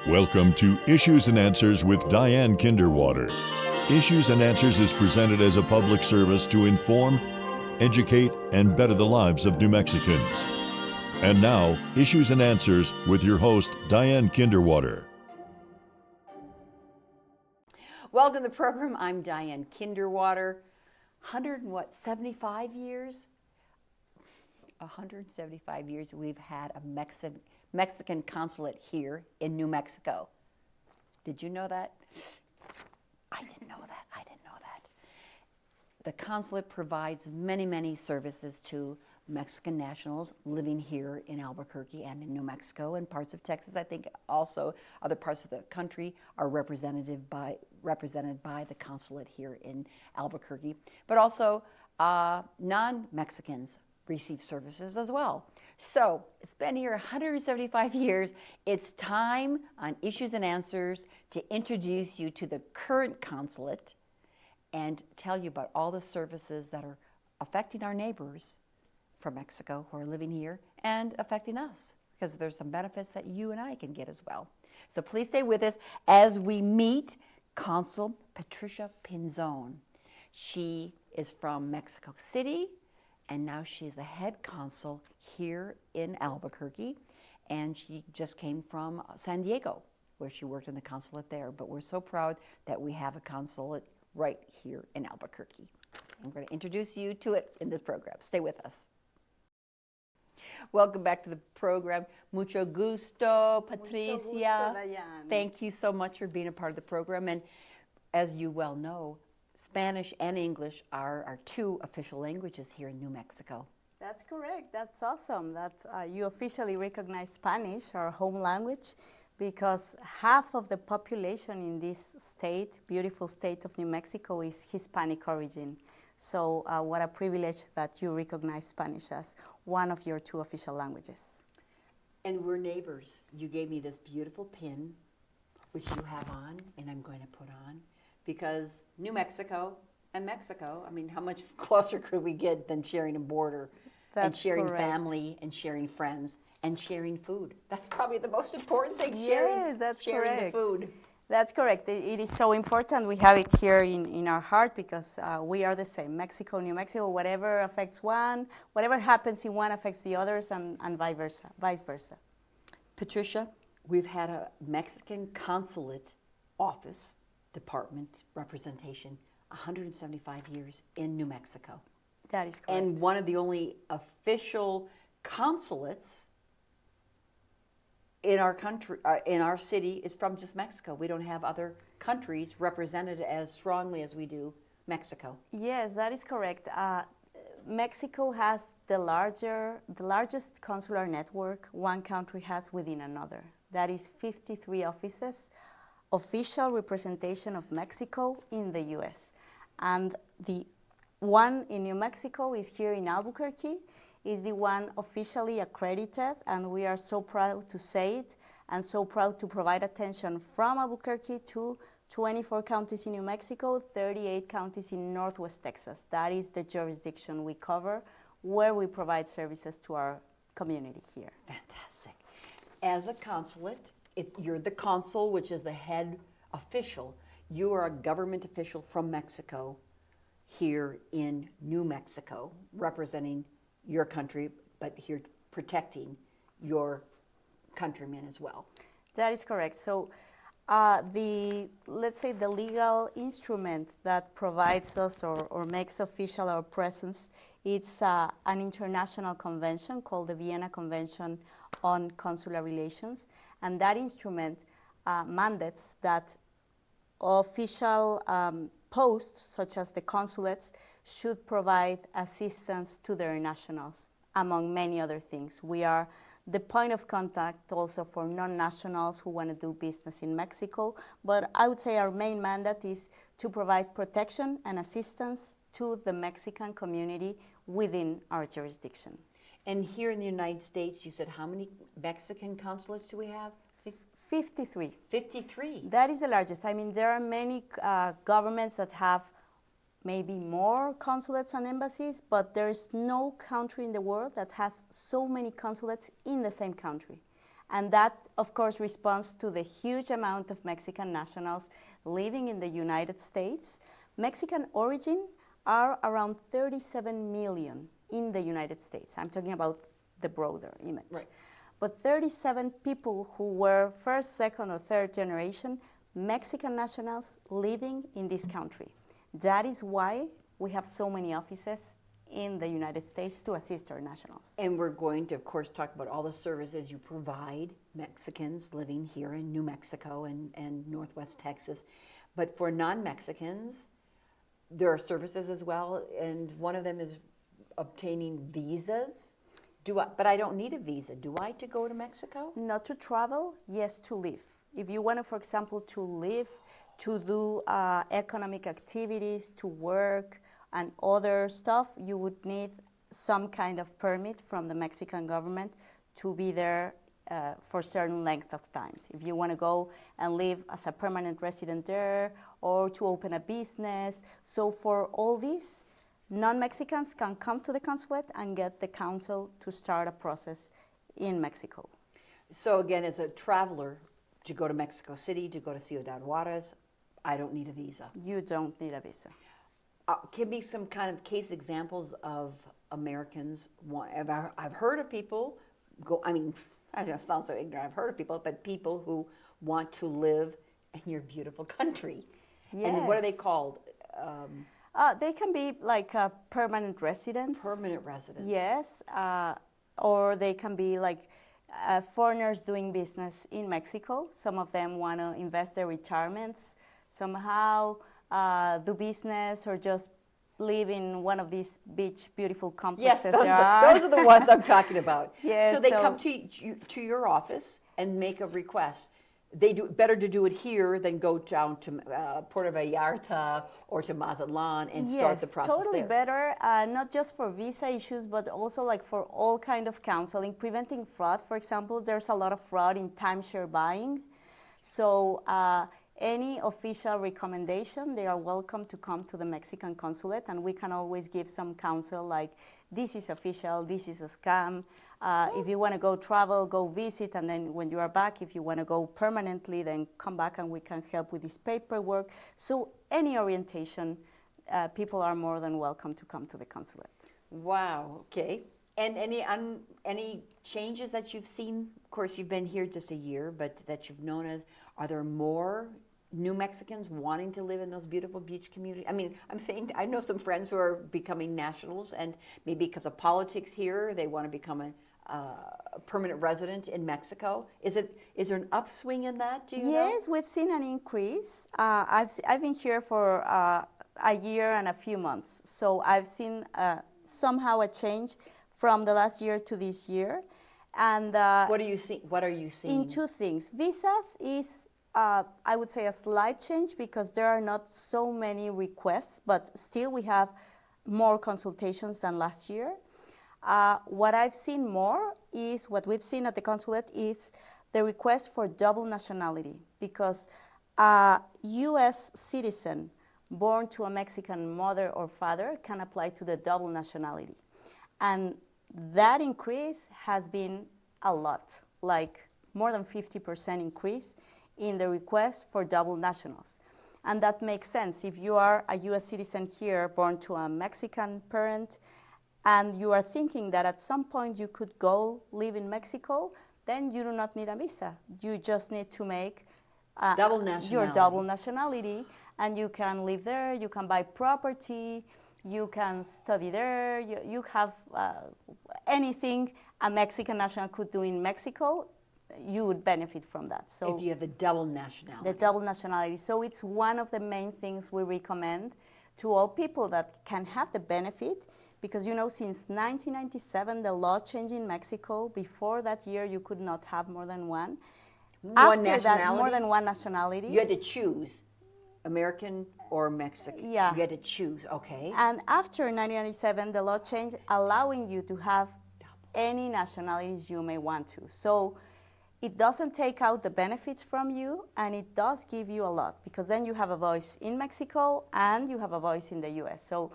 Welcome to Issues and Answers with Diane Kinderwater. Issues and Answers is presented as a public service to inform, educate, and better the lives of New Mexicans. And now, Issues and Answers with your host, Diane Kinderwater. Welcome to the program. I'm Diane Kinderwater. 175 years? 175 years we've had a Mexican consulate here in New Mexico. Did you know that? I didn't know that. The consulate provides many services to Mexican nationals living here in Albuquerque and in New Mexico and parts of Texas. I think also other parts of the country are represented by the consulate here in Albuquerque. But also non-Mexicans receive services as well. So it's been here 175 years. It's time on Issues and Answers to introduce you to the current consulate and tell you about all the services that are affecting our neighbors from Mexico who are living here and affecting us, because there's some benefits that you and I can get as well. So please stay with us as we meet Consul Patricia Pinzon. She is from Mexico City, and now she's the head consul here in Albuquerque, and she just came from San Diego, where she worked in the consulate there. But we're so proud that we have a consulate right here in Albuquerque. I'm going to introduce you to it in this program. Stay with us. Welcome back to the program. Mucho gusto, Patricia. Mucho gusto, Diane. Thank you so much for being a part of the program. And as you well know, Spanish and English are our two official languages here in New Mexico. That's correct. That's awesome that you officially recognize Spanish, our home language, because half of the population in this state, beautiful state of New Mexico, is Hispanic origin. So what a privilege that you recognize Spanish as one of your two official languages. And we're neighbors. You gave me this beautiful pin, which you have on, and I'm going to put on, because New Mexico and Mexico, I mean, how much closer could we get than sharing a border? That's and sharing correct. Family and sharing friends and sharing food. That's probably the most important thing, Yes, that's sharing correct. the food. That's correct. It is so important. We have it here in our heart because we are the same. Mexico, New Mexico, whatever affects one, whatever happens in one affects the others, and vice versa. Patricia, we've had a Mexican consulate office, department, representation, 175 years in New Mexico. That is correct. And one of the only official consulates in our country, in our city, is from just Mexico. We don't have other countries represented as strongly as we do Mexico. Yes, that is correct. Mexico has the largest consular network one country has within another. That is 53 offices, official representation of Mexico in the U.S. And the one in New Mexico is here in Albuquerque, is the one officially accredited, and we are so proud to say it and so proud to provide attention from Albuquerque to 24 counties in New Mexico, 38 counties in Northwest Texas. That is the jurisdiction we cover, where we provide services to our community here. Fantastic. As a consulate, you're the consul, which is the head official. You are a government official from Mexico here in New Mexico, representing your country, but here protecting your countrymen as well. That is correct. So let's say the legal instrument that provides us or makes official our presence, it's an international convention called the Vienna Convention on Consular Relations. And that instrument mandates that official posts, such as the consulates, should provide assistance to their nationals, among many other things. We are the point of contact also for non-nationals who want to do business in Mexico, but I would say our main mandate is to provide protection and assistance to the Mexican community within our jurisdiction. And here in the United States, you said how many Mexican consulates do we have? 53. 53. That is the largest. I mean, there are many governments that have maybe more consulates and embassies, but there's no country in the world that has so many consulates in the same country. And that, of course, responds to the huge amount of Mexican nationals living in the United States. Mexican origin are around 37 million in the United States. I'm talking about the broader image. Right. But 37 people who were first, second, or third generation Mexican nationals living in this country. That is why we have so many offices in the United States to assist our nationals. And we're going to, of course, talk about all the services you provide Mexicans living here in New Mexico and Northwest Texas. But for non-Mexicans, there are services as well, and one of them is obtaining visas. But I don't need a visa. Do I to go to Mexico? Not to travel, yes, to live. If you want to, for example, to live, to do economic activities, to work, and other stuff, you would need some kind of permit from the Mexican government to be there for certain length of times. If you want to go and live as a permanent resident there, or to open a business. So for all these, non-Mexicans can come to the consulate and get the counsel to start a process in Mexico. So again, as a traveler, to go to Mexico City, to go to Ciudad Juarez, I don't need a visa. You don't need a visa. Give me some kind of case examples of Americans. I've heard of people go, I mean, I don't sound so ignorant, I've heard of people, but people who want to live in your beautiful country. Yes. And what are they called? They can be like permanent residents. Permanent residents. Yes, or they can be like foreigners doing business in Mexico. Some of them want to invest their retirements somehow, do business, or just live in one of these beach beautiful complexes. Yes, those are the ones I'm talking about. Yes, so they come to your office and make a request. They do better to do it here than go down to Puerto Vallarta or to Mazatlan and start the process totally there. better, not just for visa issues, but also like for all kind of counseling, preventing fraud. For example, there's a lot of fraud in timeshare buying. So any official recommendation, they are welcome to come to the Mexican consulate, and we can always give some counsel like, this is official, this is a scam. If you want to go travel, go visit, and then when you are back, if you want to go permanently, then come back and we can help with this paperwork. So any orientation, people are more than welcome to come to the consulate. Wow, okay. And any changes that you've seen? Of course, you've been here just a year, but that you've known as, are there more new Mexicans wanting to live in those beautiful beach communities? I mean, I'm saying, I know some friends who are becoming nationals, and maybe because of politics here, they want to become a permanent resident in Mexico. Is there an upswing in that? Do you know? Yes, we've seen an increase. I've been here for a year and a few months, so I've seen somehow a change from the last year to this year. And what are you seeing? In two things. Visas is, I would say, a slight change because there are not so many requests, but still we have more consultations than last year. What I've seen more is, what we've seen at the consulate is the request for double nationality, because a U.S. citizen born to a Mexican mother or father can apply to the double nationality. And that increase has been a lot, like more than 50% increase in the request for double nationals. And that makes sense. If you are a U.S. citizen here, born to a Mexican parent, and you are thinking that at some point you could go live in Mexico, then you do not need a visa. You just need to make your double nationality, and you can live there, you can buy property, you can study there, you have anything a Mexican national could do in Mexico, you would benefit from that. So if you have the double nationality. The double nationality. So it's one of the main things we recommend to all people that can have the benefit, because, you know, since 1997, the law changed in Mexico. Before that year, you could not have more than one. After that, more than one nationality. You had to choose American or Mexican. Yeah. You had to choose, okay. And after 1997, the law changed, allowing you to have any nationalities you may want to. So it doesn't take out the benefits from you, and it does give you a lot, because then you have a voice in Mexico and you have a voice in the US. So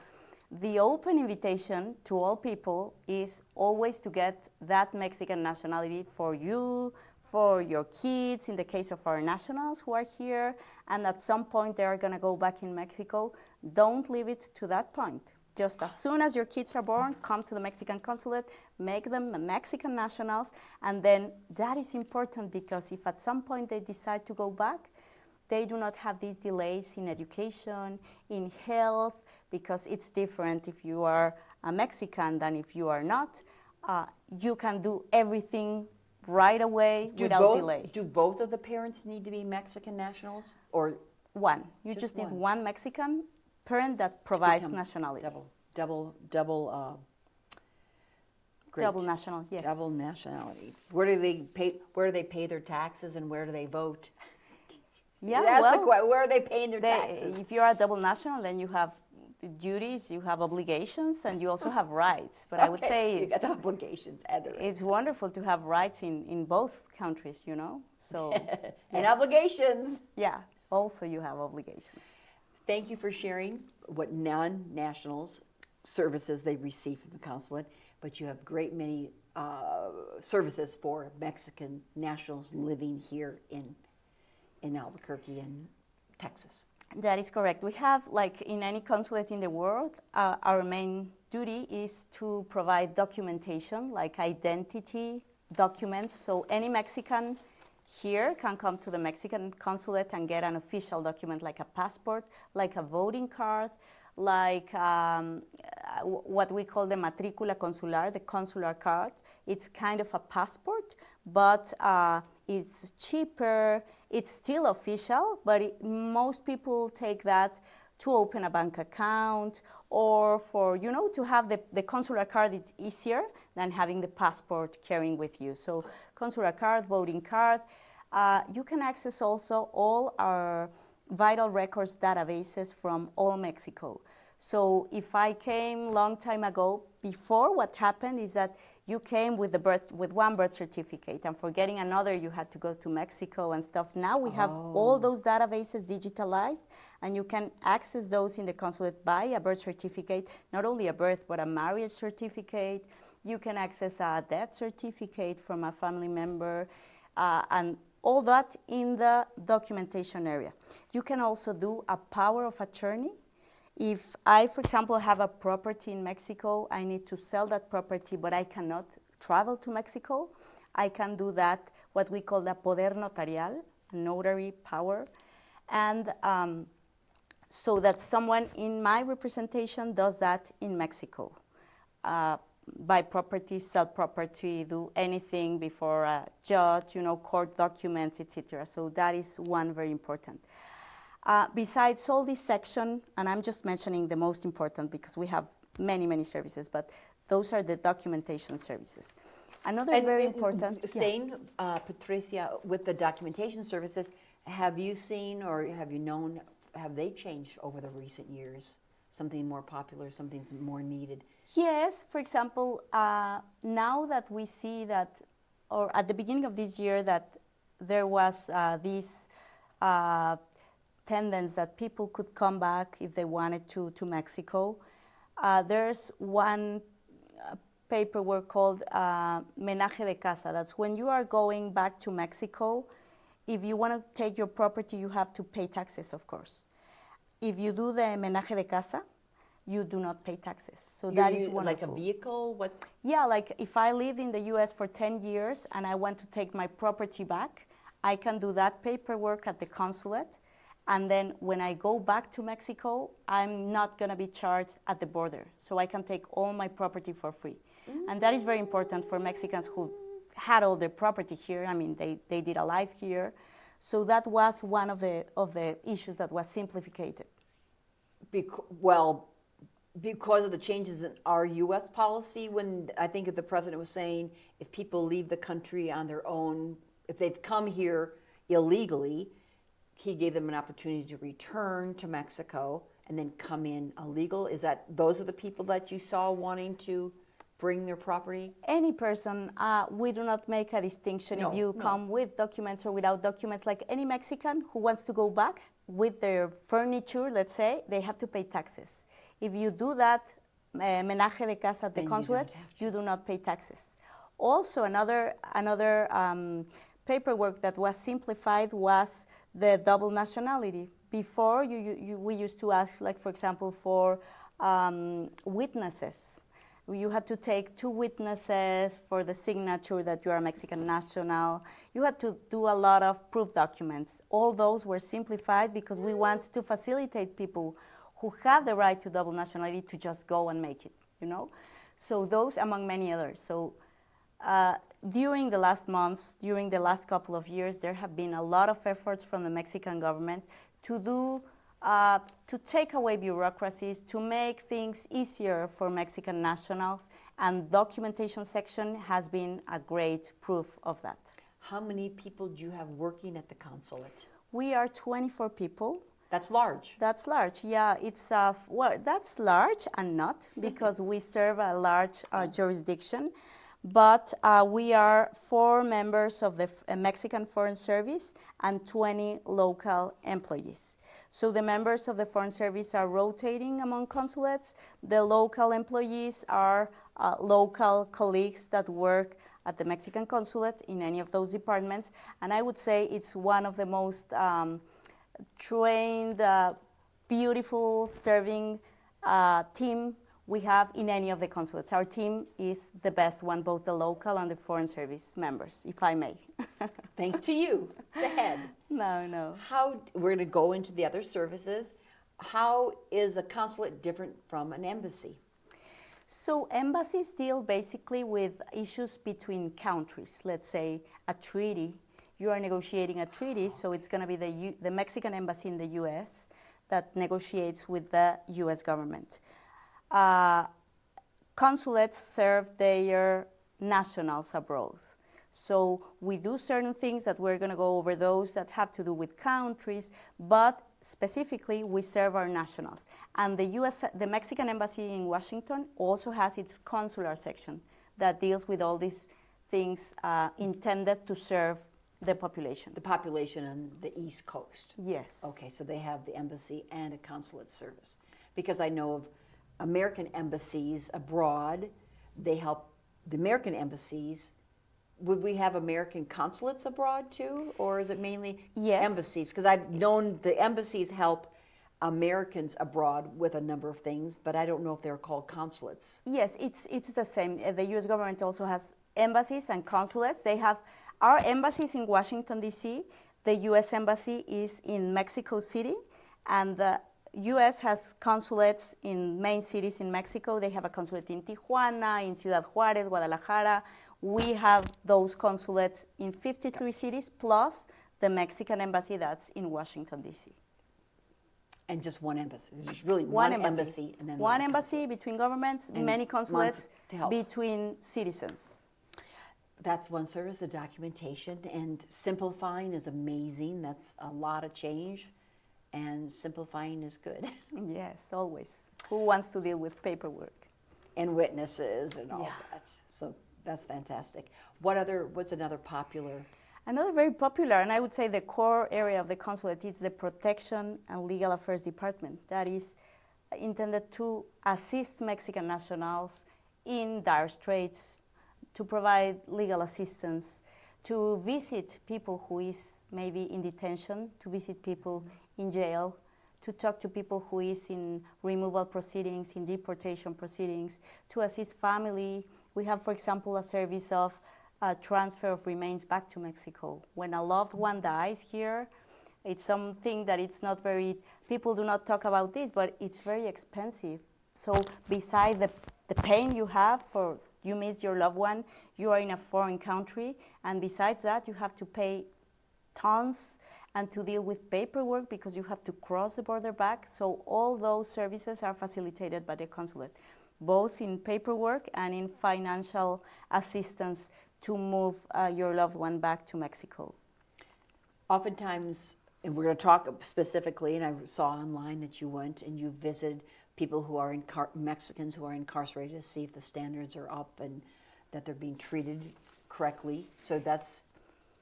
the open invitation to all people is always to get that Mexican nationality for you, for your kids, in the case of our nationals who are here, and at some point they are going to go back in Mexico. Don't leave it to that point. Just as soon as your kids are born, come to the Mexican consulate, make them Mexican nationals, and then that is important because if at some point they decide to go back, they do not have these delays in education, in health, because it's different if you are a Mexican than if you are not. You can do everything right away without delay. Do both of the parents need to be Mexican nationals, or one? You just need one Mexican parent that provides nationality. Double national, yes. Double nationality. Where do they pay their taxes, and where do they vote? Yeah, where are they paying their taxes? If you are a double national, then you have duties, you have obligations, and you also have rights. But I would say you got the obligations and the rights. It's wonderful to have rights in both countries, you know. So and obligations. Yeah, also you have obligations. Thank you for sharing what non-nationals services they receive from the consulate, but you have great many services for Mexican nationals living here in Albuquerque and Texas. That is correct. We have, like in any consulate in the world, our main duty is to provide documentation, like identity documents. So any Mexican here can come to the Mexican consulate and get an official document like a passport, like a voting card, like what we call the matrícula consular, the consular card. It's kind of a passport, but it's cheaper. It's still official, but most people take that to open a bank account or for, you know, to have the consular card. It's easier than having the passport carrying with you. So consular card, voting card. You can access also all our vital records databases from all Mexico. So if I came long time ago, before what happened is that you came with one birth certificate, and for getting another you had to go to Mexico and stuff. Now we have all those databases digitalized, and you can access those in the consulate by a birth certificate, not only a birth, but a marriage certificate. You can access a death certificate from a family member, and all that in the documentation area. You can also do a power of attorney. If I, for example, have a property in Mexico, I need to sell that property, but I cannot travel to Mexico, I can do that, what we call the poder notarial, notary power, and so that someone in my representation does that in Mexico. Buy property, sell property, do anything before a judge, you know, court documents, etc. So that is one very important. Besides all this section, and I'm just mentioning the most important because we have many, many services, but those are the documentation services. Another very important... Staying, Patricia, with the documentation services, have you seen or have you known, have they changed over the recent years? Something more popular, something more needed? Yes, for example, now that we see that, or at the beginning of this year, that there was this tendency that people could come back if they wanted to Mexico. There's one paperwork called Menaje de Casa. That's when you are going back to Mexico. If you want to take your property, you have to pay taxes, of course. If you do the Menaje de Casa, you do not pay taxes. So that is wonderful. Like a vehicle? What? Yeah, like if I lived in the US for 10 years and I want to take my property back, I can do that paperwork at the consulate. And then when I go back to Mexico, I'm not going to be charged at the border. So I can take all my property for free. And that is very important for Mexicans who had all their property here. I mean, they did a life here. So that was one of the issues that was simplified. Because of the changes in our U.S. policy, when I think the president was saying if people leave the country on their own, if they've come here illegally, he gave them an opportunity to return to Mexico and then come in illegal. Is that, those are the people that you saw wanting to bring their property? Any person. We do not make a distinction if you come with documents or without documents. Like any Mexican who wants to go back with their furniture, let's say, they have to pay taxes. If you do that menaje de casa at the consulate, you do not pay taxes. Also, another paperwork that was simplified was the double nationality. Before, we used to ask, like, for example, for witnesses. You had to take 2 witnesses for the signature that you are a Mexican national. You had to do a lot of proof documents. All those were simplified because we want to facilitate people who have the right to double nationality to just go and make it, you know? So those, among many others. So during the last months, during the last couple of years, there have been a lot of efforts from the Mexican government to do to take away bureaucracies, to make things easier for Mexican nationals, and documentation section has been a great proof of that. How many people do you have working at the consulate? We are 24 people. That's large. That's large, yeah. It's well, that's large and not, because we serve a large jurisdiction. But we are 4 members of the Mexican Foreign Service and 20 local employees. So the members of the Foreign Service are rotating among consulates. The local employees are local colleagues that work at the Mexican consulate in any of those departments. And I would say it's one of the most trained, beautiful serving team we have in any of the consulates. Our team is the best one, both the local and the Foreign Service members, if I may. Thanks to you, the head. No. We're going to go into the other services. How is a consulate different from an embassy? So embassies deal basically with issues between countries. Let's say a treaty. You are negotiating a treaty, so it's going to be the Mexican embassy in the U.S. that negotiates with the U.S. government. Consulates serve their nationals abroad. So we do certain things that we're going to go over, those that have to do with countries, but specifically we serve our nationals. And the Mexican embassy in Washington also has its consular section that deals with all these things intended to serve the population. The population on the East Coast. Yes. Okay, so they have the embassy and a consulate service. Because I know of American embassies abroad, they help the American embassies. Would we have American consulates abroad too, or is it mainly embassies? Because I've known the embassies help Americans abroad with a number of things, but I don't know if they're called consulates. Yes, it's the same. The U.S. government also has embassies and consulates. They have our embassies in Washington, D.C. The U.S. embassy is in Mexico City, and the U.S. has consulates in main cities in Mexico. They have a consulate in Tijuana, in Ciudad Juárez, Guadalajara. We have those consulates in 53 cities, plus the Mexican embassy that's in Washington, D.C. And just one embassy. There's really one embassy. And then one embassy between governments, and many consulates between citizens. That's one service, the documentation. And simplifying is amazing. That's a lot of change. And simplifying is good. Yes, always. Who wants to deal with paperwork? And witnesses and all that. So that's fantastic. What's another popular? Another very popular, and I would say the core area of the consulate, is the Protection and Legal Affairs Department. That is intended to assist Mexican nationals in dire straits, to provide legal assistance, to visit people who is maybe in detention, to visit people in jail, to talk to people who is in removal proceedings, in deportation proceedings, to assist family. We have, for example, a service of transfer of remains back to Mexico. When a loved one dies here, it's something that it's not very, people do not talk about this, but it's very expensive. So besides the pain you have for you miss your loved one, you are in a foreign country, and besides that, you have to pay tons and to deal with paperwork because you have to cross the border back. So all those services are facilitated by the consulate, both in paperwork and in financial assistance to move your loved one back to Mexico. Oftentimes, and we're going to talk specifically, and I saw online that you went and you visited people who are Mexicans who are incarcerated to see if the standards are up and that they're being treated correctly. So that's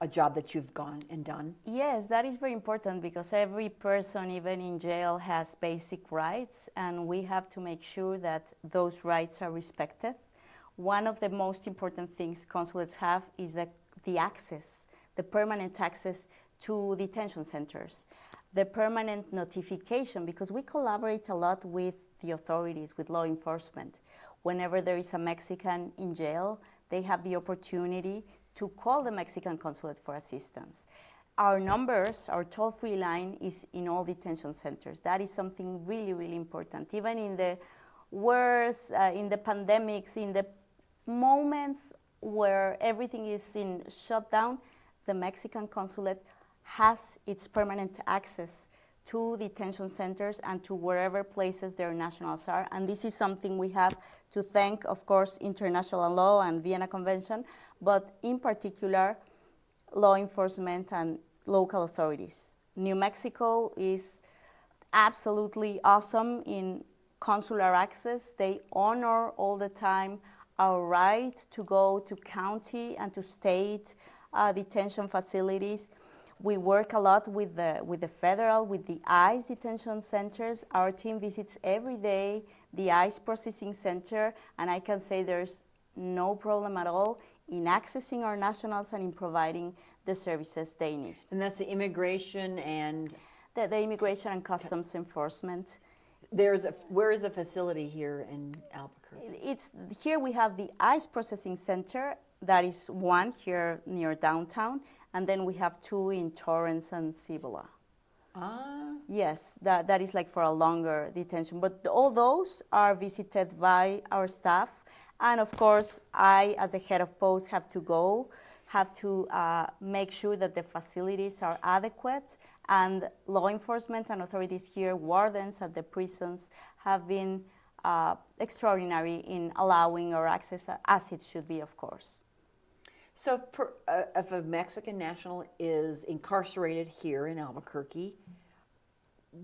a job that you've gone and done. Yes, that is very important because every person, even in jail, has basic rights, and we have to make sure that those rights are respected. One of the most important things consulates have is the access the permanent access to detention centers, the permanent notification, because we collaborate a lot with the authorities, with law enforcement. Whenever there is a Mexican in jail, they have the opportunity to call the Mexican consulate for assistance. Our numbers, our toll-free line is in all detention centers. That is something really, really important. Even in the worst, in the pandemics, in the moments where everything is in shutdown, the Mexican consulate has its permanent access to detention centers and to wherever places their nationals are. And this is something we have to thank, of course, international law and Vienna Convention, but in particular, law enforcement and local authorities. New Mexico is absolutely awesome in consular access. They honor all the time our right to go to county and to state detention facilities. We work a lot with the federal, with the ICE detention centers. Our team visits every day the ICE processing center, and I can say there's no problem at all in accessing our nationals and in providing the services they need. And that's the immigration and? The immigration and customs enforcement. Where is the facility here in Albuquerque? Here we have the ICE processing center. That is one here near downtown, and then we have two in Torrance and Cibola. Ah. Yes, that is like for a longer detention. But all those are visited by our staff. And of course, I, as the head of post, have to make sure that the facilities are adequate. And law enforcement and authorities here, wardens at the prisons, have been extraordinary in allowing our access as it should be, of course. So if a Mexican national is incarcerated here in Albuquerque,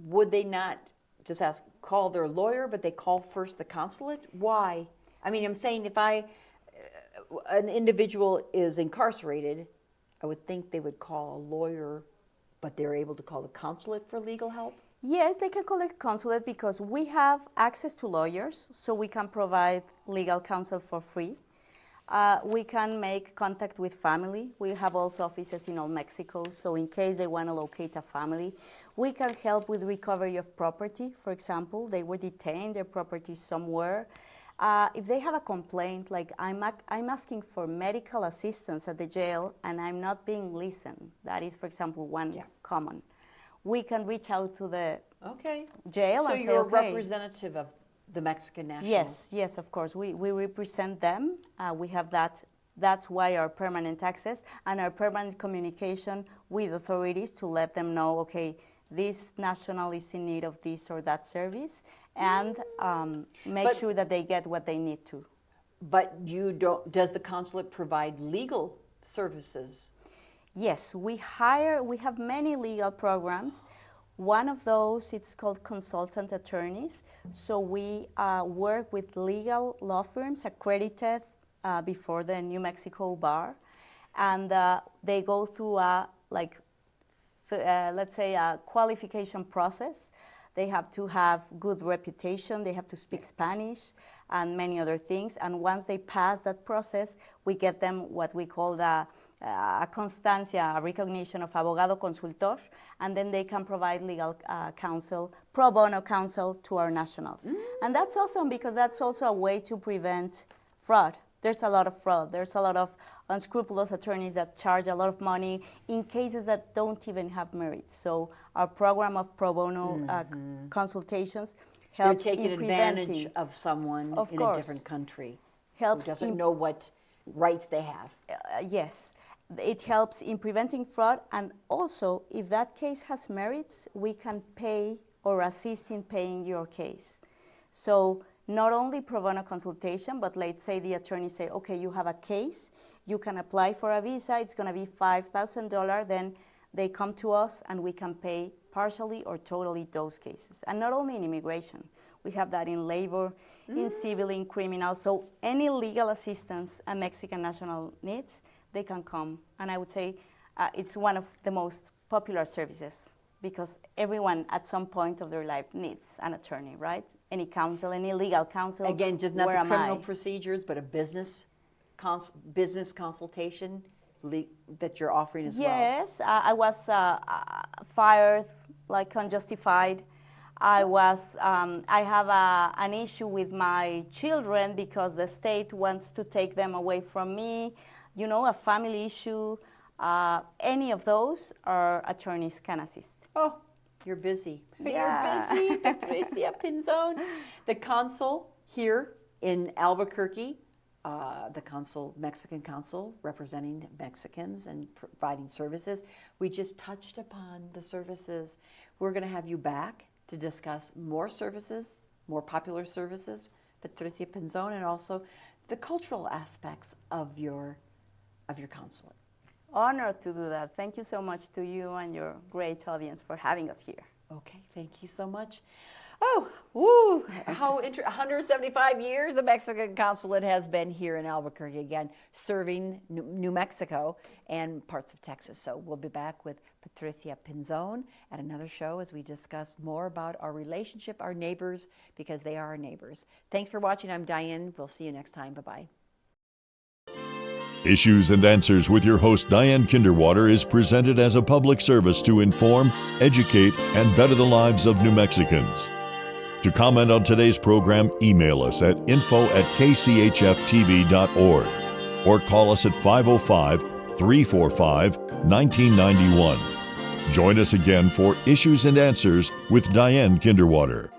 would they not just call their lawyer, but they call first the consulate? Why? I mean, I'm saying if an individual is incarcerated, I would think they would call a lawyer, but they're able to call the consulate for legal help? Yes, they can call the consulate because we have access to lawyers, so we can provide legal counsel for free. We can make contact with family. We have also offices in all Mexico, so in case they want to locate a family, we can help with recovery of property. For example, they were detained, their property somewhere. If they have a complaint, like I'm asking for medical assistance at the jail and I'm not being listened, that is, for example, one common. We can reach out to the jail and say, so you're a representative of the Mexican national? Yes, of course. We represent them. We have that. That's why our permanent access and our permanent communication with authorities to let them know, okay, this national is in need of this or that service, and make sure that they get what they need to. But does the consulate provide legal services? Yes, we have many legal programs. One of those, it's called consultant attorneys. So we work with legal law firms accredited before the New Mexico bar. And they go through let's say a qualification process. They have to have good reputation, they have to speak Spanish and many other things. And once they pass that process, we get them what we call a constancia, a recognition of abogado consultor, and then they can provide legal counsel, pro bono counsel to our nationals. And that's awesome because that's also a way to prevent fraud. There's a lot of fraud. There's a lot of unscrupulous attorneys that charge a lot of money in cases that don't even have merit. So our program of pro bono consultations helps You're taking in preventing advantage of someone in a different country helps who doesn't know what rights they have. Yes. It helps in preventing fraud, and also, if that case has merits, we can pay or assist in paying your case. So not only pro bono consultation, but let's say the attorney say, okay, you have a case, you can apply for a visa, it's going to be $5,000, then they come to us and we can pay partially or totally those cases. And not only in immigration, we have that in labor, in civil, in criminal. So any legal assistance a Mexican national needs, they can come. And I would say it's one of the most popular services because everyone at some point of their life needs an attorney, right? Any counsel, any legal counsel. Again, just not the criminal procedures, but a business consultation that you're offering as well? Yes, I was fired like unjustified. I have an issue with my children because the state wants to take them away from me. You know, a family issue. Any of those, our attorneys can assist. Oh, you're busy. Yeah. You're busy, Patricia Pinzon. The consul here in Albuquerque, the Mexican consul representing Mexicans and providing services. We just touched upon the services. We're going to have you back to discuss more services, more popular services, Patricia Pinzon, and also the cultural aspects of your consulate. Honored to do that. Thank you so much to you and your great audience for having us here. Okay, thank you so much. Oh, woo, 175 years the Mexican consulate has been here in Albuquerque, again, serving New Mexico and parts of Texas. So we'll be back with Patricia Pinzon at another show as we discuss more about our relationship, our neighbors, because they are our neighbors. Thanks for watching. I'm Diane. We'll see you next time. Bye-bye. Issues and Answers with your host Diane Kinderwater is presented as a public service to inform, educate, and better the lives of New Mexicans. To comment on today's program, email us at info@kchftv.org or call us at 505-345-1991. Join us again for Issues and Answers with Diane Kinderwater.